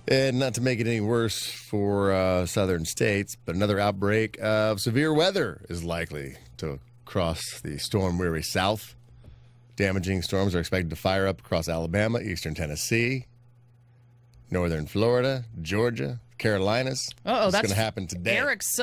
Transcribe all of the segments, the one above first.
And not to make it any worse for southern states, but another outbreak of severe weather is likely to cross the storm-weary south. Damaging storms are expected to fire up across Alabama, eastern Tennessee, northern Florida, Georgia, Carolinas. Uh-oh, that's going to happen today. Erik's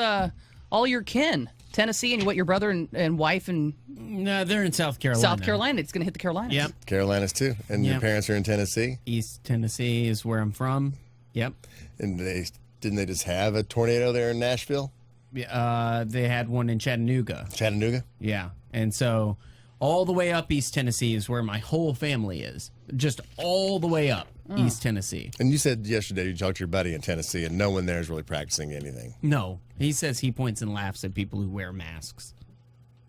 all your kin. Tennessee and what, your brother and wife and... No, they're in South Carolina. South Carolina. It's going to hit the Carolinas. Yep. Carolinas, too. And your parents are in Tennessee? East Tennessee is where I'm from. Yep. And didn't they just have a tornado there in Nashville? Yeah, they had one in Chattanooga. Chattanooga? Yeah. And so all the way up East Tennessee is where my whole family is. Just all the way up East Tennessee. And you said yesterday you talked to your buddy in Tennessee, and no one there is really practicing anything. No. He says he points and laughs at people who wear masks.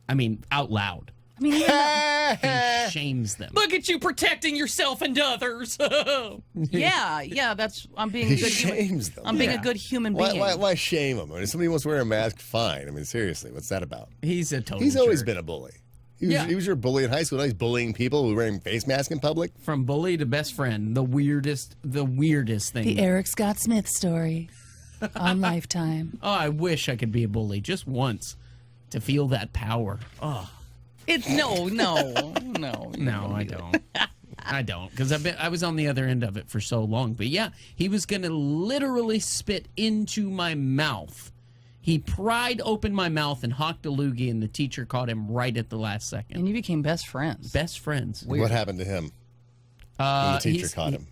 I mean, out loud. I mean, He shames them. look at you protecting yourself and others. yeah, that's... I'm being He a good shames them. I'm being a good human being. Why shame them? I mean, if somebody wants to wear a mask, fine. I mean, seriously, what's that about? He's a total He's always jerk. been a bully. He was your bully in high school. Now he's bullying people who are wearing face masks in public. From bully to best friend, the weirdest thing. The Eric Scott Smith story on Lifetime. Oh, I wish I could be a bully just once to feel that power. Oh, No, I don't. I don't, because I was on the other end of it for so long. But yeah, he was going to literally spit into my mouth. He pried open my mouth and hawked a loogie, and the teacher caught him right at the last second. And you became best friends. Best friends. Weird. What happened to him when the teacher caught him?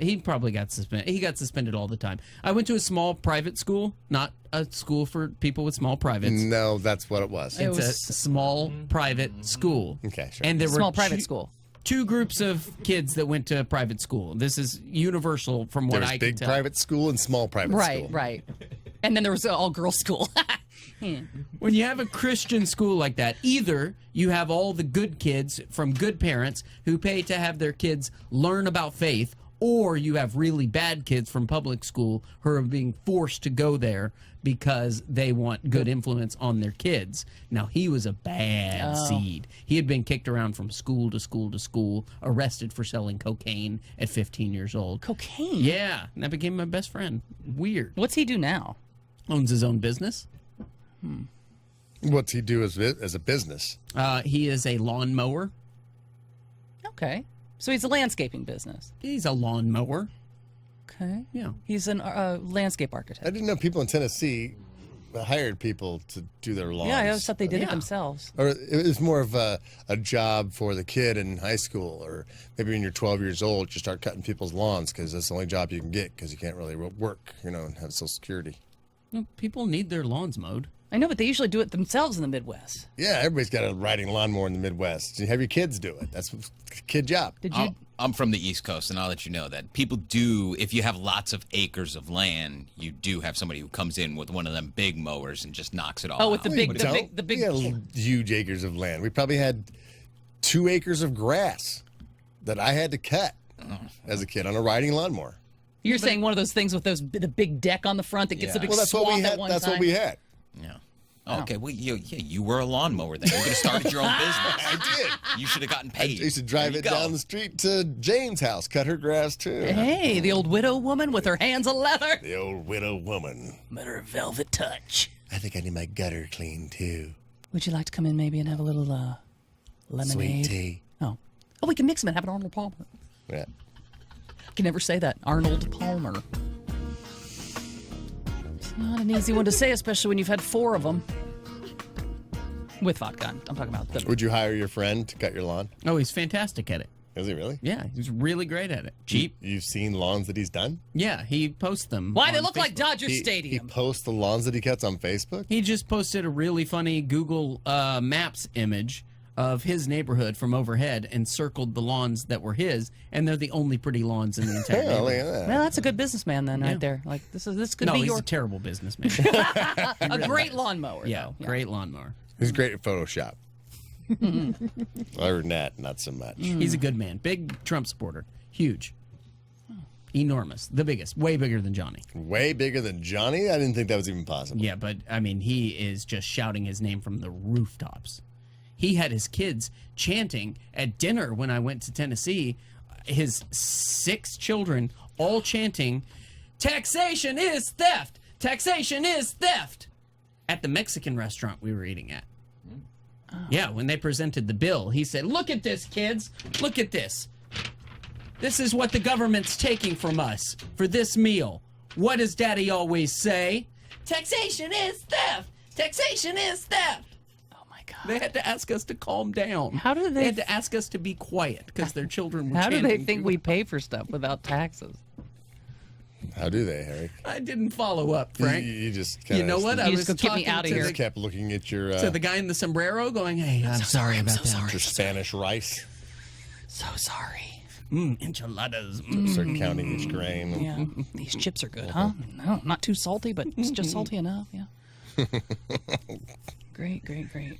He probably got suspended. He got suspended all the time. I went to a small private school, not a school for people with small privates. No, that's what it was. It's a small private school. Okay, sure. And there Small were private school. two groups of kids that went to private school. This is universal from what There's I can big tell. private school and small private school. Right. And then there was an all-girls school. When you have a Christian school like that, either you have all the good kids from good parents who pay to have their kids learn about faith, or you have really bad kids from public school who are being forced to go there because they want good influence on their kids. Now, he was a bad seed. He had been kicked around from school to school to school, arrested for selling cocaine at 15 years old. Cocaine? Yeah, and that became my best friend. Weird. What's he do now? Owns his own business. What's he do as a business? He is a lawnmower. Okay. So he's a landscaping business. He's a lawnmower. Okay. Yeah. He's a landscape architect. I didn't know people in Tennessee hired people to do their lawns. Yeah, I always thought they did it themselves. Or it was more of a job for the kid in high school, or maybe when you're 12 years old, you start cutting people's lawns because that's the only job you can get because you can't really work, and have Social Security. Well, people need their lawns mowed. I know, but they usually do it themselves in the Midwest. Yeah, everybody's got a riding lawnmower in the Midwest. You have your kids do it. That's a kid job. I'm from the East Coast, and I'll let you know that people do, if you have lots of acres of land, you do have somebody who comes in with one of them big mowers and just knocks it all out. With the big. We had huge acres of land. We probably had 2 acres of grass that I had to cut as a kid on a riding lawnmower. You're saying one of those things with the big deck on the front that gets the big swath at one time? That's what we had. Yeah. Oh, okay, well, you were a lawnmower then. You could have started your own business. I did. You should have gotten I paid. used to drive it down the street to Jane's house, cut her grass too. Hey, the old widow woman with her hands of leather. The old widow woman. But her velvet touch. I think I need my gutter cleaned too. Would you like to come in maybe and have a little lemonade? Sweet tea. Oh, we can mix them and have an Arnold Palmer. Yeah. I can never say that. Arnold Palmer. Not an easy one to say, especially when you've had 4 of them. With vodka. I'm talking about the... Would you hire your friend to cut your lawn? Oh, he's fantastic at it. Is he really? Yeah, he's really great at it. Cheap. You've seen lawns that he's done? Yeah, he posts them. Why, they on look like Facebook. Dodger He Stadium. posts the lawns that he cuts on Facebook? He just posted a really funny Google Maps image of his neighborhood from overhead and circled the lawns that were his, and they're the only pretty lawns in the entire Yeah, look neighborhood. at that. Well, that's a good businessman then, right there. Like this could No, be he's your a terrible businessman. a great lawnmower. Yeah, though. great lawnmower. He's great at Photoshop. Other than that, not so much. He's a good man. Big Trump supporter. Huge. Enormous. The biggest. Way bigger than Johnny. Way bigger than Johnny? I didn't think that was even possible. Yeah, but, I mean, he is just shouting his name from the rooftops. He had his kids chanting at dinner when I went to Tennessee. his 6 children all chanting, "Taxation is theft! Taxation is theft!" at the Mexican restaurant we were eating at. Yeah, when they presented the bill, he said, "Look at this, kids. Look at this. This is what the government's taking from us for this meal. What does Daddy always say? Taxation is theft. Taxation is theft." Oh my God. They had to ask us to calm down. How do they- They had to ask us to be quiet because their children were How do they chanting think too we loud. pay for stuff without taxes? How do they, Erik? I didn't follow up, Frank. You just kind You know what? I You was just go, "Get me talking outta to here." the- Just kept looking at your to the guy in the sombrero going, "Hey, I'm sorry about that. your Spanish rice. So sorry. Enchiladas. Start counting each grain. Yeah, these chips are good, huh? No, not too salty, but it's just salty enough. Yeah. Great, great, great.